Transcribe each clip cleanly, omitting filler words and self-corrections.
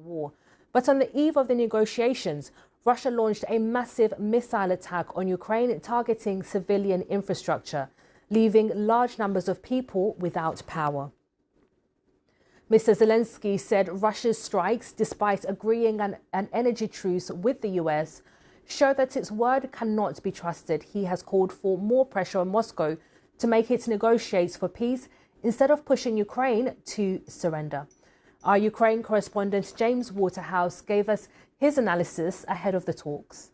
war. But on the eve of the negotiations, Russia launched a massive missile attack on Ukraine targeting civilian infrastructure, leaving large numbers of people without power. Mr. Zelensky said Russia's strikes, despite agreeing an energy truce with the US, show that its word cannot be trusted. He has called for more pressure on Moscow to make it negotiate for peace instead of pushing Ukraine to surrender. Our Ukraine correspondent James Waterhouse gave us his analysis ahead of the talks.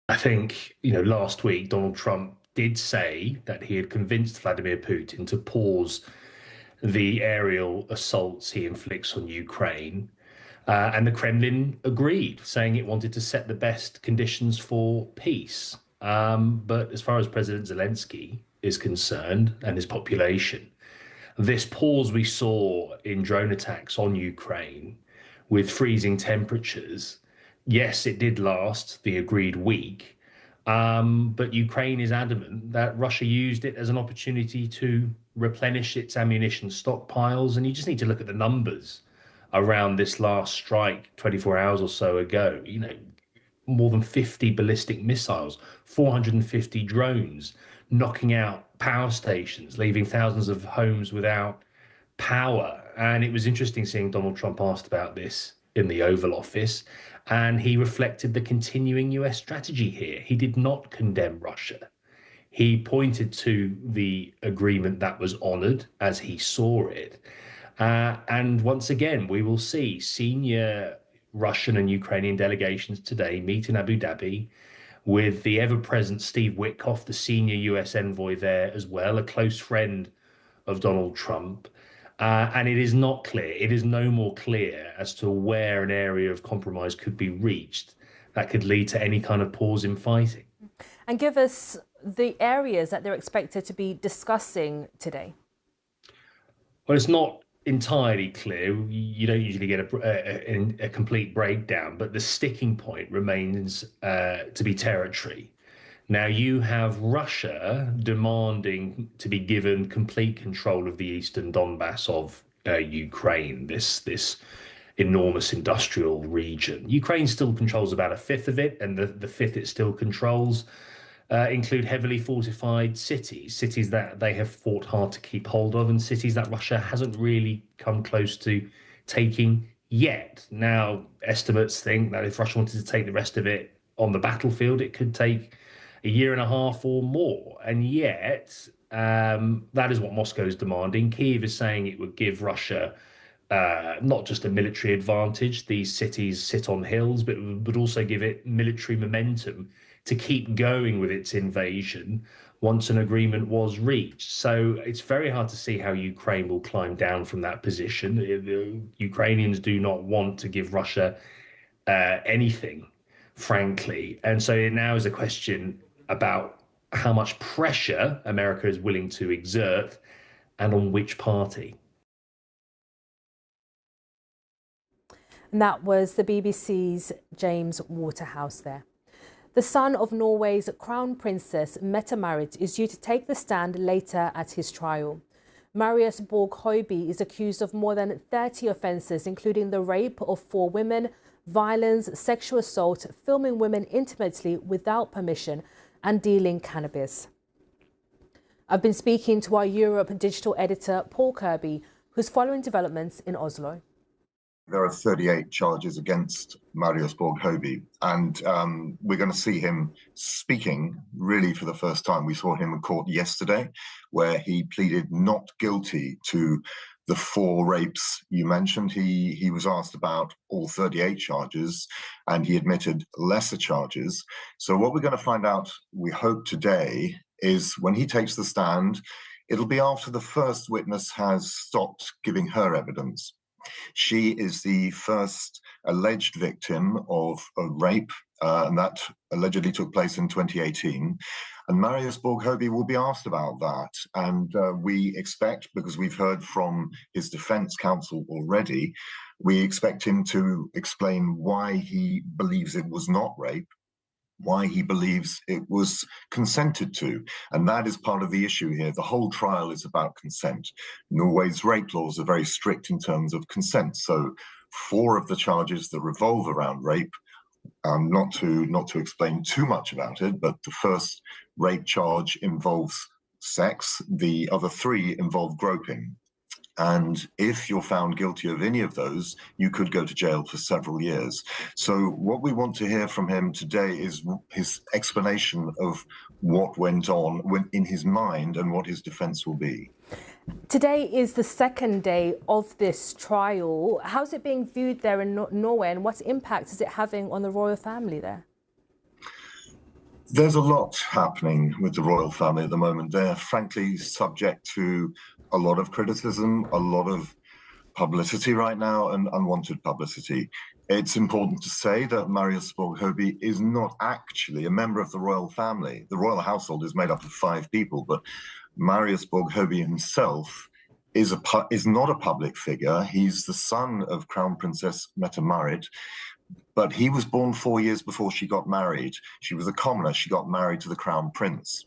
I think, last week Donald Trump did say that he had convinced Vladimir Putin to pause the aerial assaults he inflicts on Ukraine. And the Kremlin agreed, saying it wanted to set the best conditions for peace. But as far as President Zelensky is concerned and his population, this pause we saw in drone attacks on Ukraine with freezing temperatures, yes, it did last the agreed week. But Ukraine is adamant that Russia used it as an opportunity to replenish its ammunition stockpiles. And you just need to look at the numbers around this last strike 24 hours or so ago. More than 50 ballistic missiles, 450 drones, knocking out power stations, leaving thousands of homes without power. And it was interesting seeing Donald Trump asked about this in the Oval Office, and he reflected the continuing US strategy here. He did not condemn Russia. He pointed to the agreement that was honored as he saw it. And once again, we will see senior Russian and Ukrainian delegations today meet in Abu Dhabi with the ever-present Steve Witkoff, the senior US envoy there as well, a close friend of Donald Trump. And it is not clear, it is no more clear as to where an area of compromise could be reached that could lead to any kind of pause in fighting. And give us the areas that they're expected to be discussing today. Well, it's not entirely clear. You don't usually get a complete breakdown, but the sticking point remains to be territory. Now, you have Russia demanding to be given complete control of the eastern Donbass of Ukraine, this enormous industrial region. Ukraine still controls about a fifth of it, and the fifth it still controls include heavily fortified cities that they have fought hard to keep hold of, and cities that Russia hasn't really come close to taking yet. Now, estimates think that if Russia wanted to take the rest of it on the battlefield, it could take a year and a half or more. And yet, that is what Moscow is demanding. Kyiv is saying it would give Russia not just a military advantage, these cities sit on hills, but would also give it military momentum to keep going with its invasion once an agreement was reached. So it's very hard to see how Ukraine will climb down from that position. The Ukrainians do not want to give Russia anything, frankly. And so it now is a question about how much pressure America is willing to exert and on which party. And that was the BBC's James Waterhouse there. The son of Norway's Crown Princess Mette-Marit is due to take the stand later at his trial. Marius Borg Høiby is accused of more than 30 offences, including the rape of 4 women, violence, sexual assault, filming women intimately without permission, and dealing cannabis. I've been speaking to our Europe digital editor, Paul Kirby, who's following developments in Oslo. There are 38 charges against Marius Borg Høiby, and we're going to see him speaking really for the first time. We saw him in court yesterday, where he pleaded not guilty to the 4 rapes you mentioned. He was asked about all 38 charges, and he admitted lesser charges. So what we're going to find out, we hope today, is when he takes the stand, it'll be after the first witness has stopped giving her evidence. She is the first alleged victim of a rape, and that allegedly took place in 2018. And Marius Borg Høiby will be asked about that. And we expect, because we've heard from his defense counsel already, we expect him to explain why he believes it was not rape, why he believes it was consented to. And that is part of the issue here. The whole trial is about consent. Norway's rape laws are very strict in terms of consent. So 4 of the charges that revolve around rape. Not to explain too much about it, but the first rape charge involves sex. The other 3 involve groping. And if you're found guilty of any of those, you could go to jail for several years. So what we want to hear from him today is his explanation of what went on in his mind and what his defense will be. Today is the second day of this trial. How's it being viewed there in Norway, and what impact is it having on the royal family there? There's a lot happening with the royal family at the moment. They're frankly subject to a lot of criticism, a lot of publicity right now, and unwanted publicity. It's important to say that Marius Borg-Høby is not actually a member of the royal family. The royal household is made up of 5 people, but Marius Borg-Høby himself is not a public figure. He's the son of Crown Princess Mette-Marit, but he was born 4 years before she got married. She was a commoner. She got married to the Crown Prince.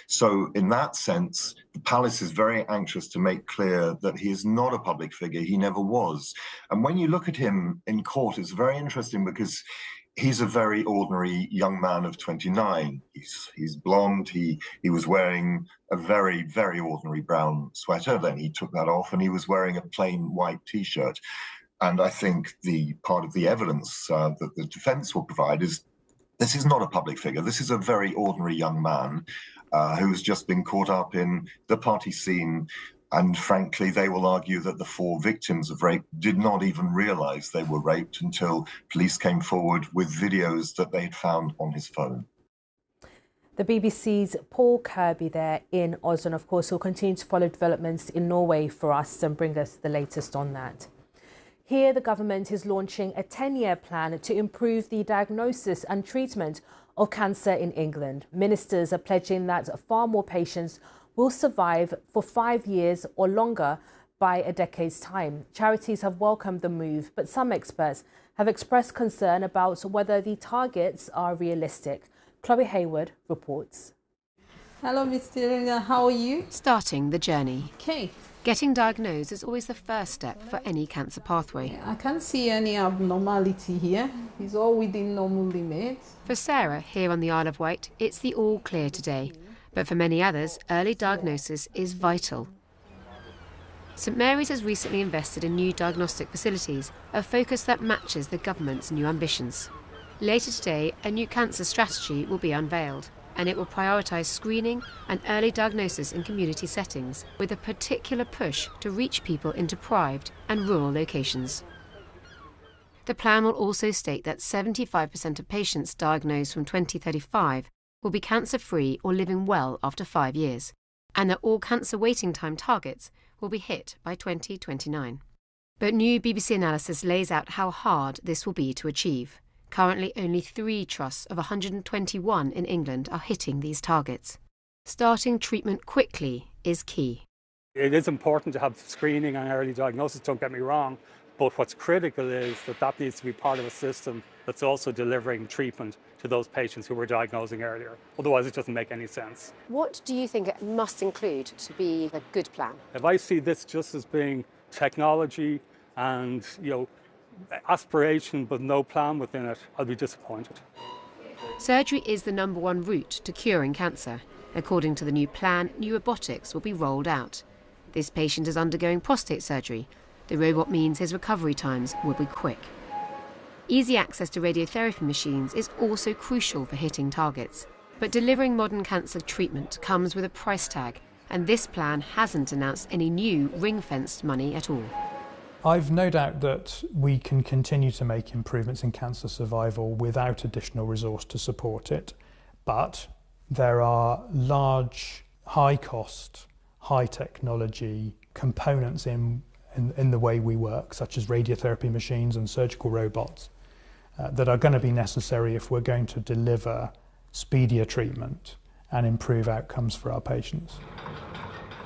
So in that sense, the palace is very anxious to make clear that he is not a public figure. He never was. And when you look at him in court, it's very interesting because he's a very ordinary young man of 29. He's blonde. He was wearing a very, very ordinary brown sweater. Then he took that off and he was wearing a plain white T-shirt. And I think the part of the evidence that the defense will provide is this is not a public figure. This is a very ordinary young man who's just been caught up in the party scene. And frankly, they will argue that the 4 victims of rape did not even realize they were raped until police came forward with videos that they had found on his phone. The BBC's Paul Kirby there in Oslo, and of course, will continue to follow developments in Norway for us and bring us the latest on that. Here, the government is launching a 10-year plan to improve the diagnosis and treatment of cancer in England. Ministers are pledging that far more patients will survive for 5 years or longer by a decade's time. Charities have welcomed the move, but some experts have expressed concern about whether the targets are realistic. Chloe Hayward reports. Hello, Mr. How are you? Starting the journey. Okay. Getting diagnosed is always the first step for any cancer pathway. I can't see any abnormality here. It's all within normal limits. For Sarah, here on the Isle of Wight, it's the all clear today. But for many others, early diagnosis is vital. St Mary's has recently invested in new diagnostic facilities, a focus that matches the government's new ambitions. Later today, a new cancer strategy will be unveiled, and it will prioritise screening and early diagnosis in community settings, with a particular push to reach people in deprived and rural locations. The plan will also state that 75% of patients diagnosed from 2035 will be cancer-free or living well after 5 years, and that all cancer waiting time targets will be hit by 2029. But new BBC analysis lays out how hard this will be to achieve. Currently, only 3 trusts of 121 in England are hitting these targets. Starting treatment quickly is key. It is important to have screening and early diagnosis, don't get me wrong, but what's critical is that needs to be part of a system that's also delivering treatment to those patients who we're diagnosing earlier. Otherwise, it doesn't make any sense. What do you think it must include to be a good plan? If I see this just as being technology and, aspiration but no plan within it, I'll be disappointed. Surgery is the #1 route to curing cancer. According to the new plan, new robotics will be rolled out. This patient is undergoing prostate surgery. The robot means his recovery times will be quick. Easy access to radiotherapy machines is also crucial for hitting targets. But delivering modern cancer treatment comes with a price tag, and this plan hasn't announced any new ring-fenced money at all. I've no doubt that we can continue to make improvements in cancer survival without additional resource to support it, but there are large, high-cost, high-technology components in the way we work, such as radiotherapy machines and surgical robots, that are going to be necessary if we're going to deliver speedier treatment and improve outcomes for our patients.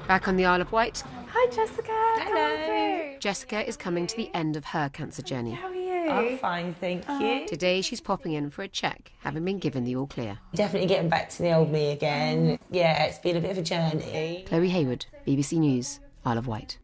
Back on the Isle of Wight. Hi, Jessica. Hello. Jessica is coming to the end of her cancer journey. How are you? I'm fine, thank you. Today she's popping in for a check, having been given the all clear. Definitely getting back to the old me again. Yeah, it's been a bit of a journey. Chloe Hayward, BBC News, Isle of Wight.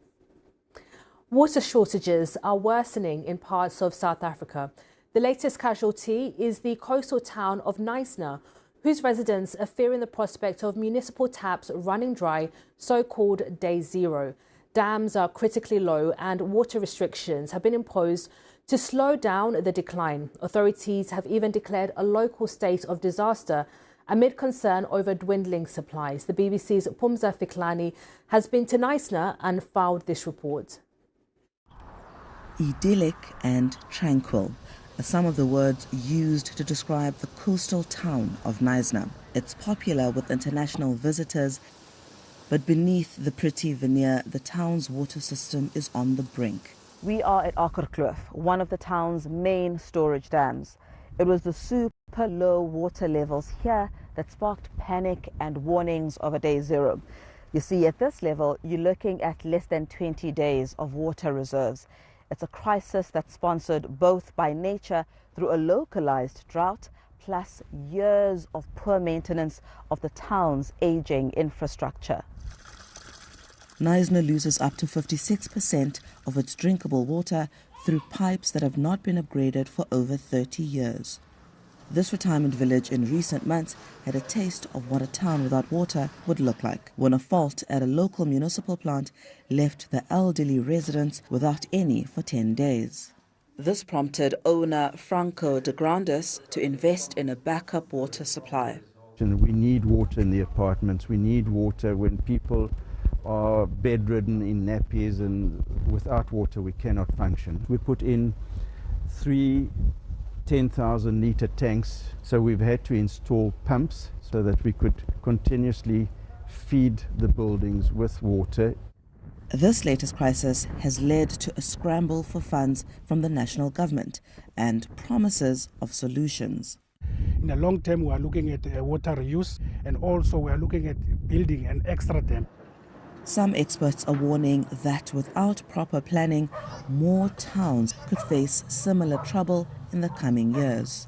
Water shortages are worsening in parts of South Africa. The latest casualty is the coastal town of Knysna, whose residents are fearing the prospect of municipal taps running dry, so-called Day Zero. Dams are critically low and water restrictions have been imposed to slow down the decline. Authorities have even declared a local state of disaster amid concern over dwindling supplies. The BBC's Phumza Fihlani has been to Knysna and filed this report. Idyllic and tranquil are some of the words used to describe the coastal town of Knysna. It's popular with international visitors, but beneath the pretty veneer, the town's water system is on the brink. We are at Akerkloof, one of the town's main storage dams. It was the super low water levels here that sparked panic and warnings of a Day Zero. You see, at this level, you're looking at less than 20 days of water reserves. It's a crisis that's sponsored both by nature through a localized drought, plus years of poor maintenance of the town's aging infrastructure. Knysna loses up to 56% of its drinkable water through pipes that have not been upgraded for over 30 years. This retirement village in recent months had a taste of what a town without water would look like, when a fault at a local municipal plant left the elderly residents without any for 10 days. This prompted owner Franco de Grandes to invest in a backup water supply. We need water in the apartments. We need water when people are bedridden in nappies, and without water we cannot function. We put in 3 10,000-litre tanks, so we've had to install pumps so that we could continuously feed the buildings with water. This latest crisis has led to a scramble for funds from the national government and promises of solutions. In the long term, we are looking at water reuse, and also we are looking at building an extra dam. Some experts are warning that without proper planning, more towns could face similar trouble in the coming years.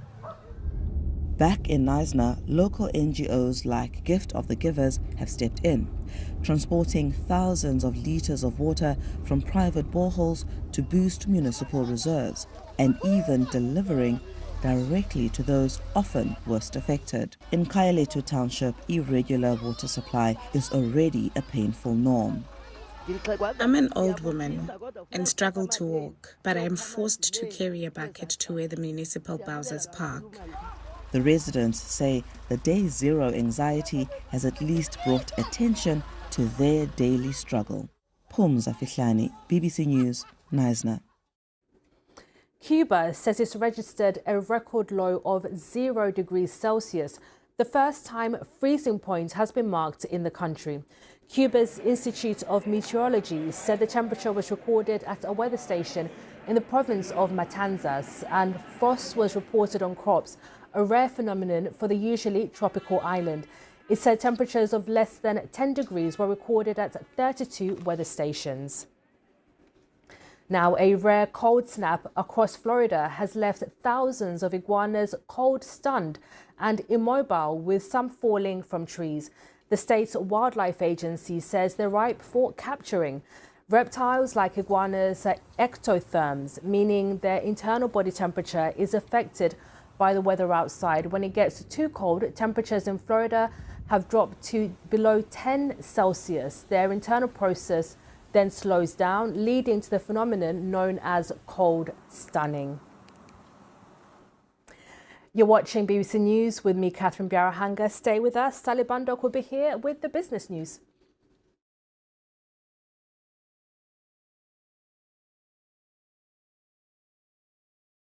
Back in Knysna, local NGOs like Gift of the Givers have stepped in, transporting thousands of litres of water from private boreholes to boost municipal reserves, and even delivering directly to those often worst affected. In Khayelitsha Township, irregular water supply is already a painful norm. I'm an old woman and struggle to walk, but I am forced to carry a bucket to where the municipal buses park. The residents say the Day Zero anxiety has at least brought attention to their daily struggle. Phumza Fihlani, BBC News, Knysna. Cuba says it's registered a record low of 0 degrees Celsius, the first time freezing point has been marked in the country. Cuba's Institute of Meteorology said the temperature was recorded at a weather station in the province of Matanzas, and frost was reported on crops, a rare phenomenon for the usually tropical island. It said temperatures of less than 10 degrees were recorded at 32 weather stations. Now, a rare cold snap across Florida has left thousands of iguanas cold stunned and immobile, with some falling from trees. The state's wildlife agency says they're ripe for capturing. Reptiles like iguanas are ectotherms, meaning their internal body temperature is affected by the weather outside. When it gets too cold, temperatures in Florida have dropped to below 10 Celsius. Their internal process then slows down, leading to the phenomenon known as cold stunning. You're watching BBC News with me, Catherine Biarahanga. Stay with us. Sally Bundock will be here with the business news.